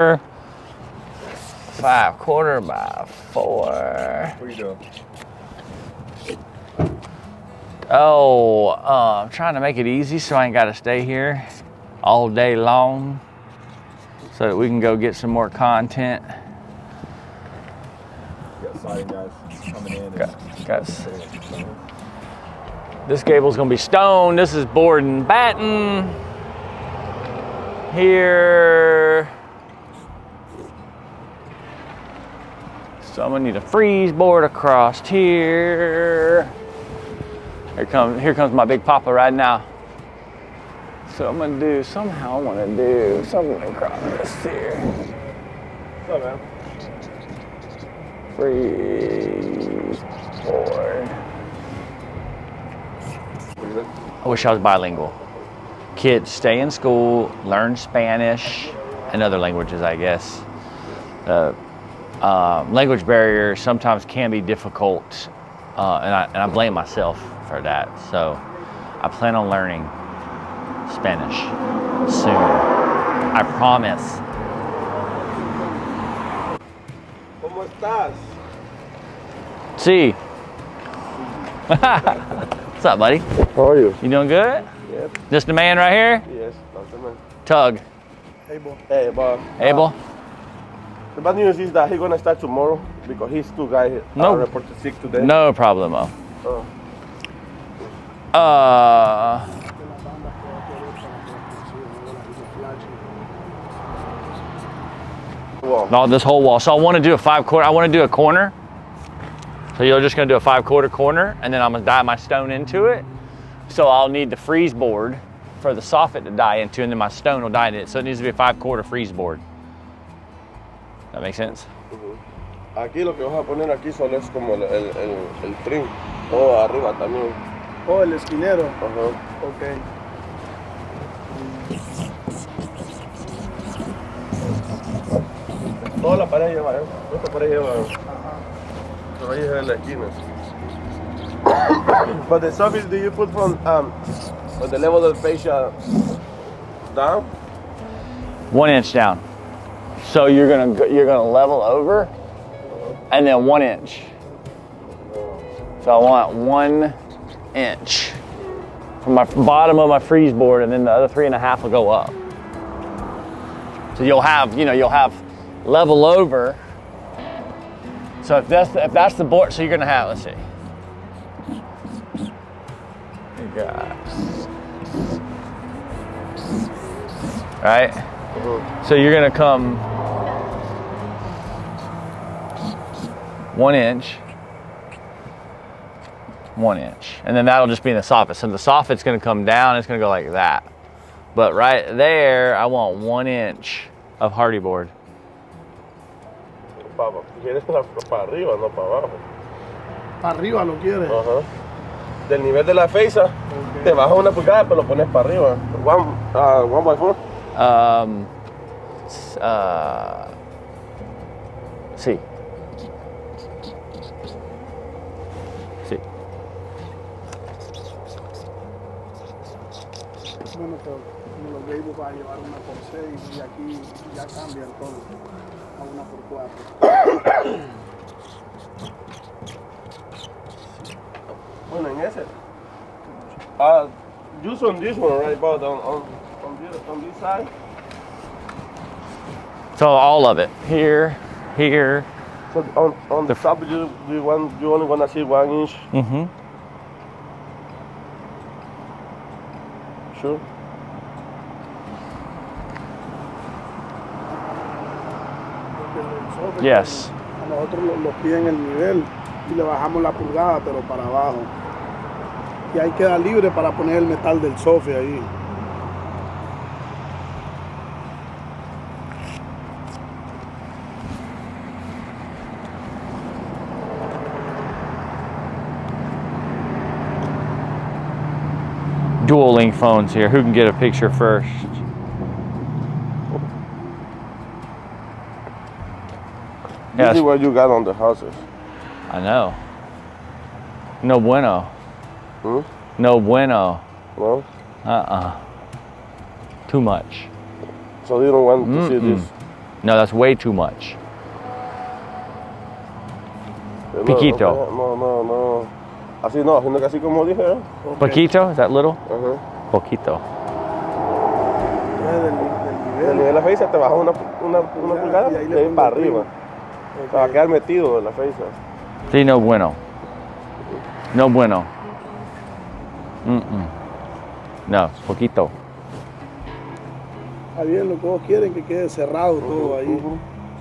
5/4 by 4. What are you doing? Oh, I'm trying to make it easy so I ain't got to stay here all day long so that we can go get some more content. Got siding guys coming in. This gable's gonna be stone. This is board and batten. Here. So I'm gonna need a freeze board across here. Here comes my big papa right now. So I'm gonna do, somehow I wanna do something across here. What's up, man? Freeze board. I wish I was bilingual. Kids stay in school, learn Spanish and other languages, I guess. Language barrier sometimes can be difficult, and I blame myself for that. So I plan on learning Spanish soon. I promise. ¿Cómo estás? See. What's up, buddy? How are you? You doing good? Yep. This the man right here? Yes, that's the man. Tug. Abel. Hey, Bob. Abel? The bad news is that he's gonna start tomorrow because his two guys reported sick today. No problemo. No, this whole wall. So I want to do a 5/4. I want to do a corner. So you're just gonna do a 5/4 corner, and then I'm gonna die my stone into it. So I'll need the freeze board for the soffit to die into, and then my stone will die in it. So it needs to be a 5/4 freeze board. That makes sense? Aquí lo que vas a poner aquí solo es como el trim. Oh, arriba también. Oh, el esquinero. Ajá. Ok. Toda la pared lleva, esta pared lleva. Pero ahí es en la esquina. But the surface do you put from the level of the fascia down? 1 inch down. So you're gonna level over, and then 1 inch. So I want 1 inch from my bottom of my freeze board, and then the other 3.5 will go up. So you'll have level over. So if that's the board, so you're gonna have, let's see. You got, right? So you're gonna come 1 inch, 1 inch, and then that'll just be in the soffit. So the soffit's gonna come down, it's gonna go like that. But right there, I want 1 inch of hardy board. Quieres para arriba, no para abajo. Para arriba lo quieres. Ajá. Del nivel de la fecha, te bajas 1 pulgada, pero lo pones para arriba. 1 by 4. Sí. Sí. Bueno, pero como los gables va a llevar 1 por 6 y aquí ya cambia todo a 1 por 4. Bueno, en ese. Just on this one, right, Bob? On this side. So all of it. Here. So on the top, you only want to see 1 inch. Mm-hmm. Sure. Yes. A nosotros los piden el nivel y le bajamos la pulgada, pero para abajo. Y ahí queda libre para poner el metal del sofe ahí. Dual link phones here. Who can get a picture first? This is what you got on the houses. I know. No bueno. Hmm? No bueno. No? Too much. So you don't want to see this? No, that's way too much. No, Piquito. No. Así no, sino que así como dije, ¿eh? Ok. Poquito, is that little? Ajá. Poquito. Entonces, del Del nivel. nivel de la face te bajas una pulgada y ahí y le ahí pongo para primo. arriba. Se va a quedar metido en la face. Sí, no bueno. No bueno. No, poquito. Está bien, lo que vos quieren que quede cerrado todo ahí.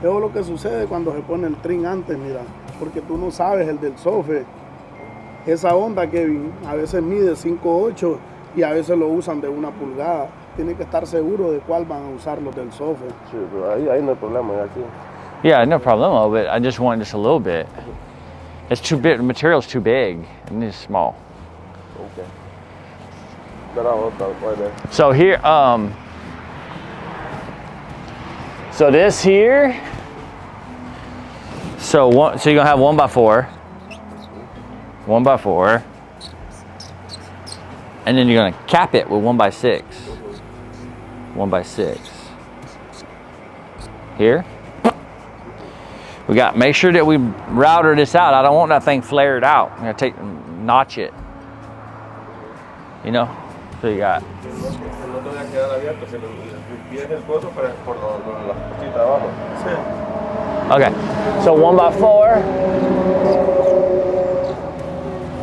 Eso es lo que sucede cuando se pone el trim antes, mira. Porque tú no sabes el del sofe. Esa onda, Kevin, a veces mide 5.8 y a veces lo usan de 1 pulgada. Tienen que estar seguros de cuál van a usar los del sofe. Sí, pero ahí no hay problema, ya aquí. Yeah, no problemo, but I just want just a little bit. It's too big, the material's too big and it's small. Okay. Right there. So here, so this here, so you're gonna have 1x4, 1x4, and then you're gonna cap it with 1x6, 1x6. Here, we got, make sure that we router this out. I don't want that thing flared out. I'm gonna notch it, you know? So you got, No te voy a quedar abierto, si pides el coso por la cosita de abajo. Sí. okay, so 1x4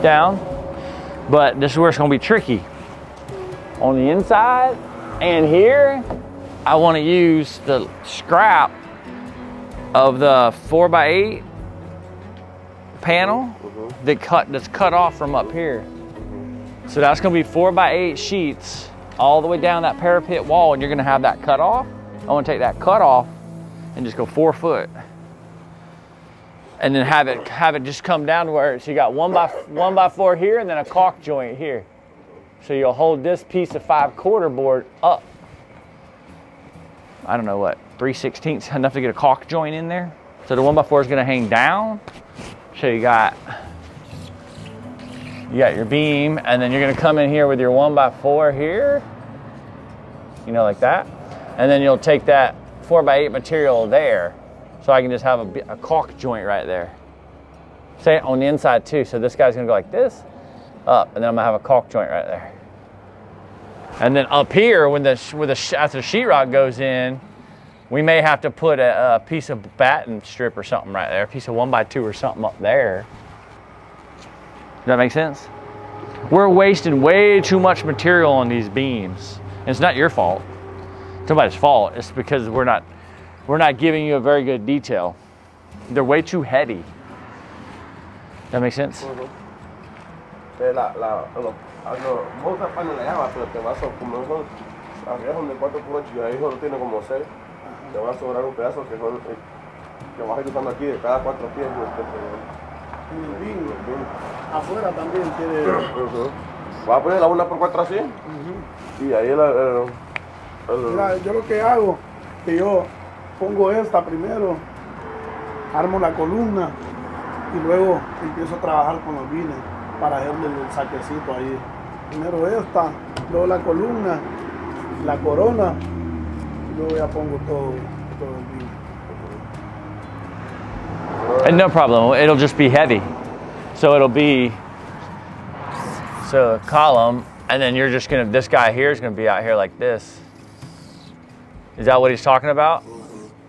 down, but this is where it's gonna be tricky. On the inside and here, I wanna use the scrap of the 4x8 panel that's cut off from up here. So that's gonna be 4x8 sheets all the way down that parapet wall, and you're gonna have that cut off. I wanna take that cut off and just go 4 foot. And then have it just come down to where, so you got 1x4 here and then a caulk joint here. So you'll hold this piece of 5/4 board up. I don't know what, 3/16, enough to get a caulk joint in there. So the 1x4 is gonna hang down. So you got your beam, and then you're gonna come in here with your 1x4 here, you know, like that. And then you'll take that 4x8 material there. So I can just have a caulk joint right there. Say on the inside too. So this guy's gonna go like this, up, and then I'm gonna have a caulk joint right there. And then up here, after the sheetrock goes in, we may have to put a piece of batten strip or something right there, a piece of 1x2 or something up there. Does that make sense? We're wasting way too much material on these beams. And it's not your fault. It's nobody's fault. It's because we're not giving you a very good detail. They're way too heady. That make sense? Vos usas pan en la llave, pero te va a sobrar, como son arriba son de 4x8 y ahí solo tiene como 6. Te va a sobrar un pedazo que vas a ir usando aquí de cada 4 pies. En el beam. Afuera también tiene. Vas a poner la 1x4 así y ahí Mira, yo lo que hago, que yo pongo esta primero, armo la columna y luego empiezo a trabajar con los beams para hacerle el saquecito ahí. Primero esta, luego la columna, la corona, y luego ya pongo todo el beam. And no problem, it'll just be heavy. So it'll be, a column, and then you're just gonna, this guy here is gonna be out here like this. Is that what he's talking about?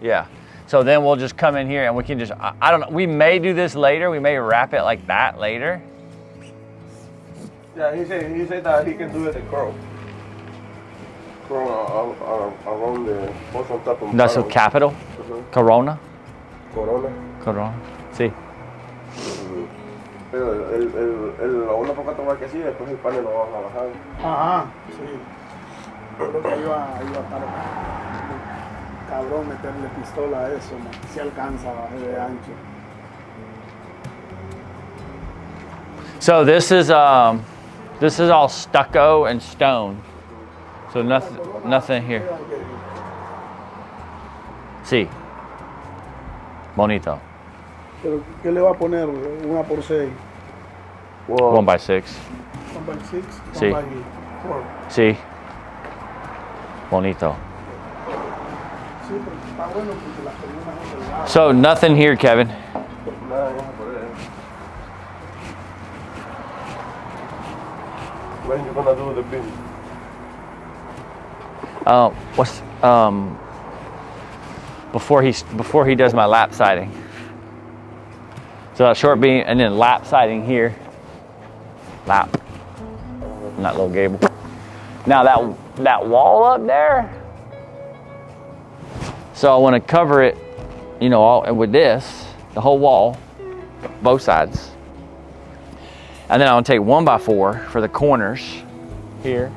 Yeah. So then we'll just come in here and we can just, I don't know, we may do this later, we may wrap it like that later. Yeah, he said that he can do it the curl around the both on top and That's a bottom. capital? Corona? Corona. Sí. Pero la 1x4 va que sí, después el panel lo vamos a bajar. Ajá, sí. Yo creo que ahí va a estar cabrón meterle pistola a eso, man. Si alcanza de ancho. So this is all stucco and stone. So nothing here. Sí. Bonito. Pero ¿qué le va a poner? 1x6. 1x6. 1x6. Sí. 1x4. Sí. Bonito. Sí, porque está bueno porque las columnas son delgadas. So nothing here, Kevin. Nada, vamos a poner. When you gonna do the beam? What's before he does my lap siding. So a short beam and then lap siding here. Lap. Not little gable. Now that wall up there. So I want to cover it, you know, all with this, the whole wall, both sides. And then I want to take 1x4 for the corners here,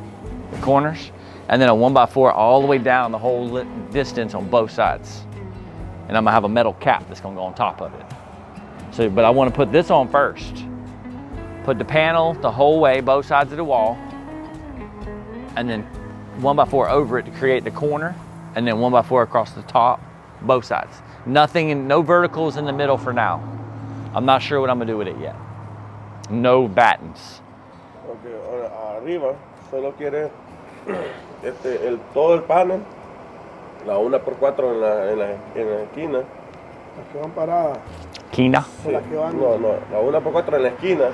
the corners, and then a 1x4 all the way down the whole distance on both sides. And I'm gonna have a metal cap that's gonna go on top of it. So, but I want to put this on first. Put the panel the whole way, both sides of the wall, and then 1x4 over it to create the corner, and then 1x4 across the top, both sides. Nothing, no verticals in the middle for now. I'm not sure what I'm gonna do with it yet. No battens. Okay, arriba solo quiere todo el panel, la 1x4 en la esquina. Las que van paradas. Quina. Sí. La 1x4 en la esquina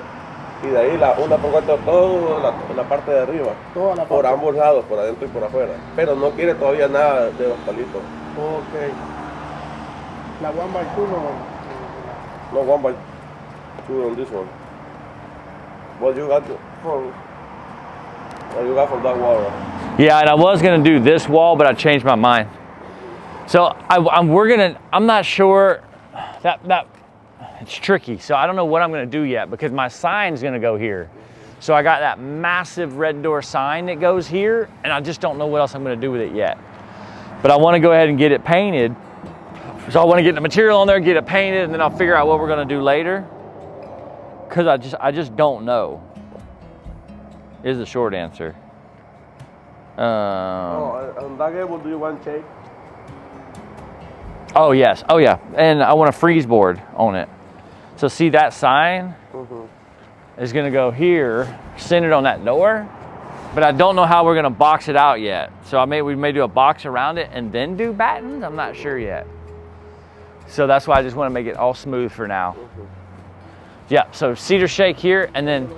y de ahí la 1x4 toda la parte de arriba. Toda la parte. Por ambos lados, por adentro y por afuera. Pero no quiere todavía nada de los palitos. Ok. La 1x2 No 1x2 on this one. What you got from that wall? Yeah, and I was gonna do this wall, but I changed my mind. So I'm not sure that it's tricky. So I don't know what I'm gonna do yet because my sign's gonna go here. So I got that massive red door sign that goes here, and I just don't know what else I'm gonna do with it yet. But I wanna go ahead and get it painted. So I wanna get the material on there, get it painted, and then I'll figure out what we're gonna do later. Cause I just don't know, is the short answer. On that gable, do you want shake? Oh yes, oh yeah, and I want a freeze board on it. So see that sign is gonna go here, centered on that door, but I don't know how we're gonna box it out yet. So we may do a box around it and then do battens, I'm not sure yet. So that's why I just wanna make it all smooth for now. Yeah, so cedar shake here, and then,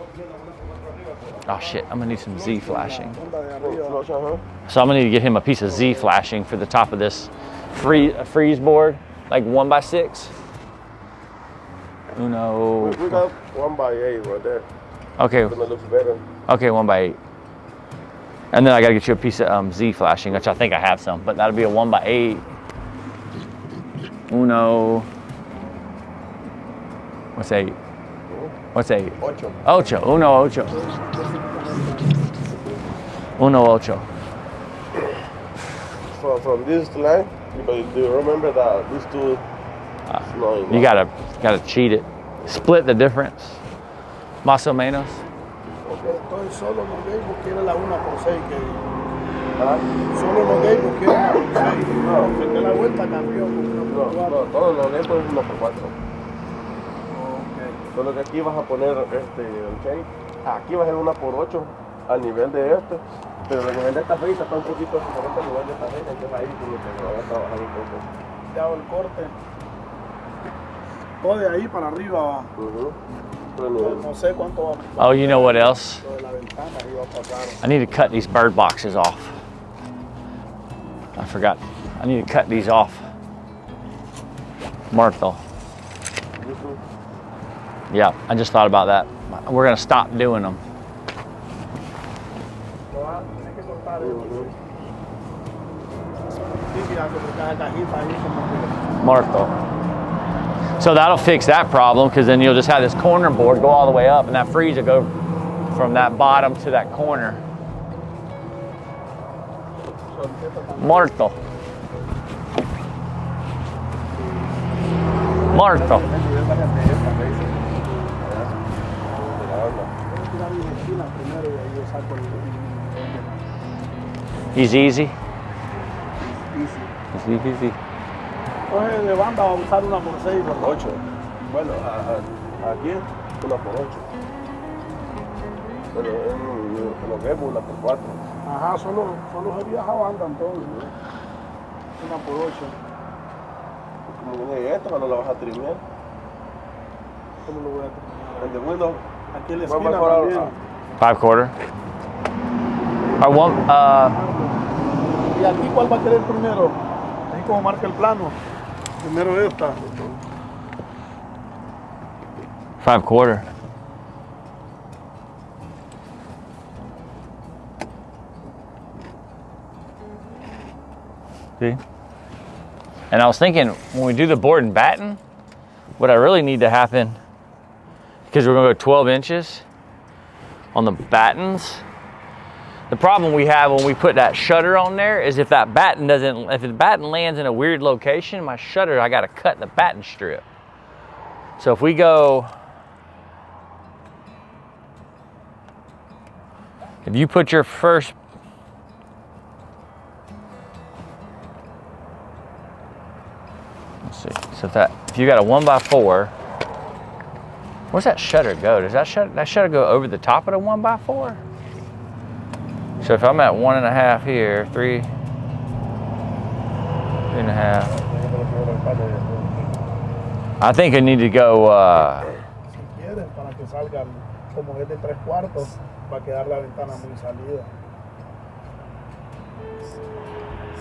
oh shit, I'm gonna need some Z flashing. So I'm gonna need to get him a piece of Z flashing for the top of this freeze board, like 1x6. Uno. We got 1x8 right there. Okay. It's gonna look better. Okay, 1x8. And then I gotta get you a piece of Z flashing, which I think I have some, but that'll be a 1x8. Uno. What's 8? What's 8? Ocho. Uno ocho. Uno ocho. From this line, because do you remember that these two? You gotta cheat it. Split the difference. Más o menos. Entonces solo los gables quieren la 1x6 que solo los gables quieren la 1x6. No, que la vuelta cambió con 1x4. No, todos los gables es 1x4. Solo que aquí vas a poner el shake. Aquí va a ser 1x8 al nivel de este. Pero el nivel de esta fecha está un poquito diferente al nivel de esta fecha. Entonces ahí como que lo voy a trabajar un poco. Te hago el corte. Todo de ahí para arriba va. No sé cuánto va. Oh, you know what else? Lo de la ventana ahí va a pasar. I need to cut these bird boxes off. I forgot. I need to cut these off. Martha. Yeah, I just thought about that. We're gonna stop doing them. Martha. So that'll fix that problem because then you'll just have this corner board go all the way up and that freeze will go from that bottom to that corner. Martha. Martha. He's easy. He's easy. Entonces de banda va a usar 1x6 por 8. Bueno, aquí 1x8. Pero en lo que es 1x4. Ajá, solo se viaja banda entonces. Una por 8. Como viene esto, cuando lo vas a trimear. ¿Cómo lo voy a terminar? En the window. Aquí en la One by esquina four también. 5/4. I want, ¿Y aquí cuál va a querer primero? Ahí como marca el plano. Primero esta. 5/4. See? And I was thinking, when we do the board and batten, what I really need to happen, because we're gonna go 12 inches on the battens. The problem we have when we put that shutter on there is if that batten doesn't, if the batten lands in a weird location, my shutter, I gotta cut the batten strip. So if we go, if you put your first, let's see, so if you got a 1x4, where's that shutter go? Does that shutter go over the top of the 1x4? So if I'm at 1.5 here, 3, 3.5. I think I need to go, Si quieren, para que salgan, como es de 3/4, va a quedar la ventana muy salida.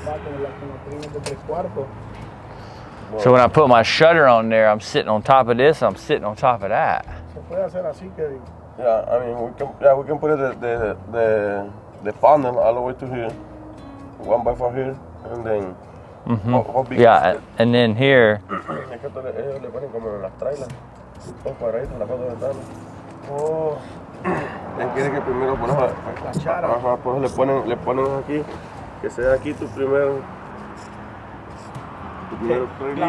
Va con la trimen de 3/4. so when I put my shutter on there, I'm sitting on top of this, I'm sitting on top of that. Se puede hacer así, Kevin. Yeah, I mean, we can put it the panel all the way to here. 1x4 here, and then. How big Yeah, is it? and then here, Es que ellos le ponen como en las trailers, dos cuadraditos, las 4 ventanas. Oh, Quieren que primero pones la chara. Ajá, pues le ponen aquí, que sea aquí tu primer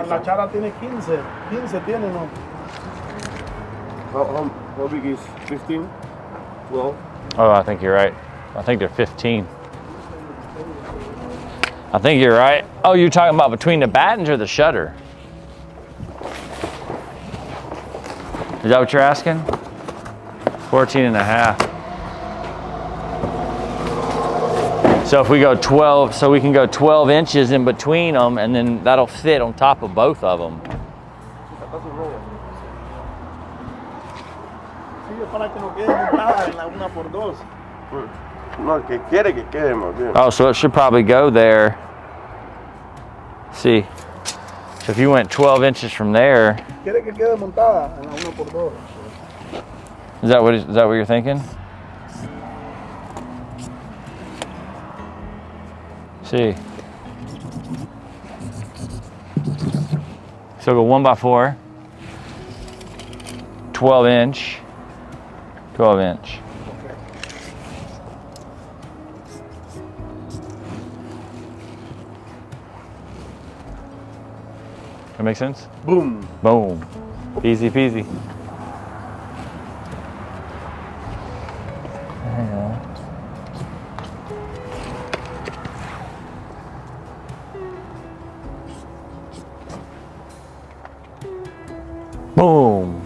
La chara tiene 15. 15 tiene, ¿no? How big is 15? 12? oh, I think you're right. I think they're 15. I think you're right. Oh, you're talking about between the battens or the shutter? Is that what you're asking? 14.5. So if we go 12, so we can go 12 inches in between them, and then that'll fit on top of both of them. Sí, es para que no quede montada en la 1x2. No, que quiere que quede más bien. Oh, so it should probably go there. See, so if you went 12 inches from there, Quiere que quede montada en la 1x2. is that what you're thinking? See, so go 1x4, 12 inch, 12 inch. That make sense? Boom. Boom. Easy peasy. Boom.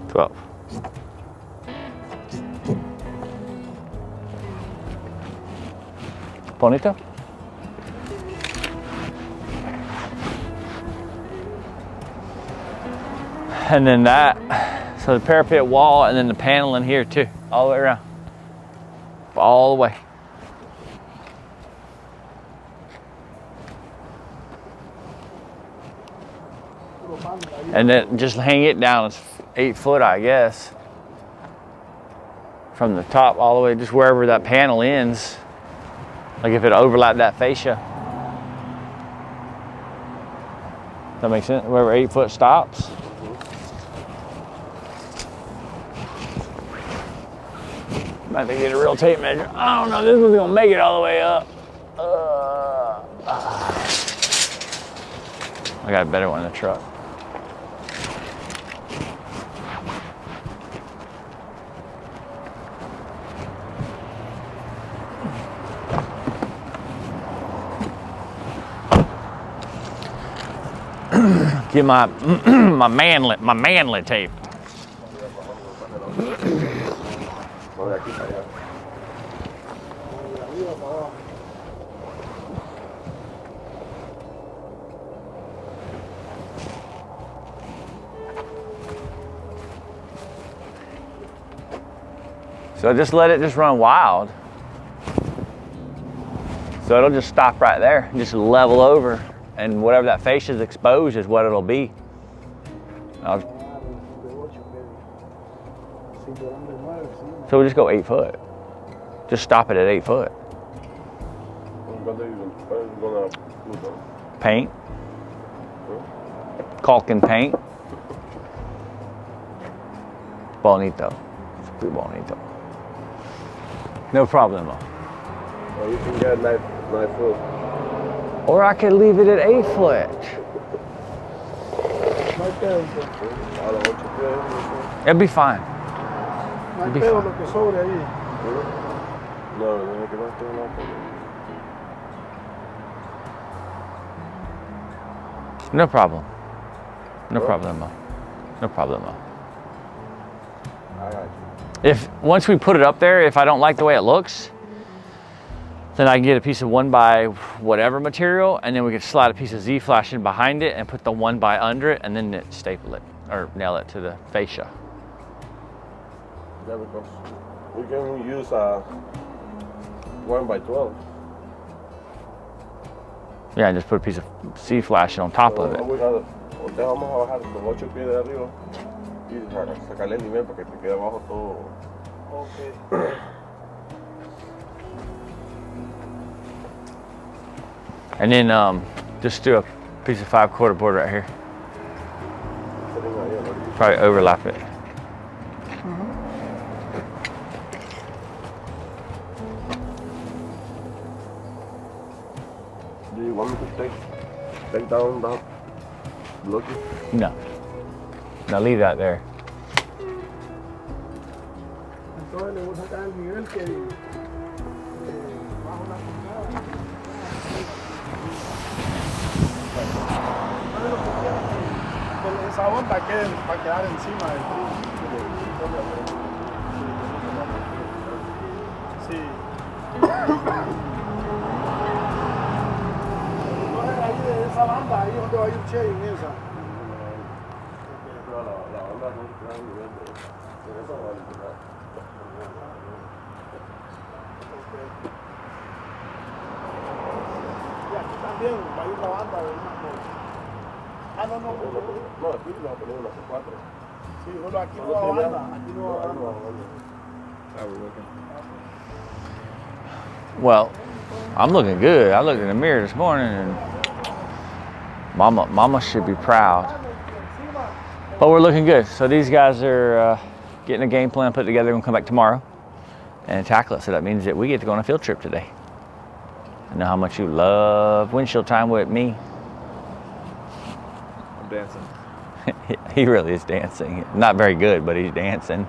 12. Bonito? And then that, so the parapet wall and then the panel in here too, all the way around. All the way. And then just hang it down, it's 8 foot, I guess. From the top all the way, just wherever that panel ends. Like if it overlapped that fascia. Does that make sense? Wherever 8 foot stops. I'm about to get a real tape measure. I don't know, this one's gonna make it all the way up. I got a better one in the truck. Get my my manly tape. No, de aquí para allá. So just let it just run wild. So it'll just stop right there, just level over, and whatever that fascia is exposed is what it'll be. So we'll just go 8 foot. Just stop it at 8 foot. Paint. Caulk and paint. Bonito. Super bonito. No problemo. Or you can get 9 foot. Or I could leave it at 8 foot. It'll be fine. No hay pedo lo que sobre ahí. No, no hay que más que nada. No problem. No problemo. No problemo. I got you. If once we put it up there, if I don't like the way it looks, then I can get a piece of 1x whatever material, and then we can slide a piece of Z-flash in behind it and put the 1x under it, and then staple it or nail it to the fascia. Yeah, because we can use a 1x12. Yeah, and just put a piece of Z-flash on top of it. Vamos a bajar los 8 pies de arriba y sacarle el nivel para que te quede abajo todo. Okay. And then just do a piece of 5/4 board right here. Probably overlap it. Do you want me to take down that blocky? No. Now leave that there. Entonces le voy a sacar el nivel que bajo la pulgada. Con esa onda que va a quedar encima del trío. Sí. Entonces ahí de esa banda, ahí donde va a ir Che en esa. La banda no se queda en nivel de eso. Y aquí también va a ir la banda de una cosa. Ah, no. No, aquí lo va a poner una C4. Sí, solo aquí no va banda. Aquí no va banda. Well, I'm looking good. I looked in the mirror this morning and Mama should be proud. But we're looking good. So these guys are getting a game plan put together. We're gonna come back tomorrow and tackle it. So that means that we get to go on a field trip today. I know how much you love windshield time with me. I'm dancing. He really is dancing. Not very good, but he's dancing.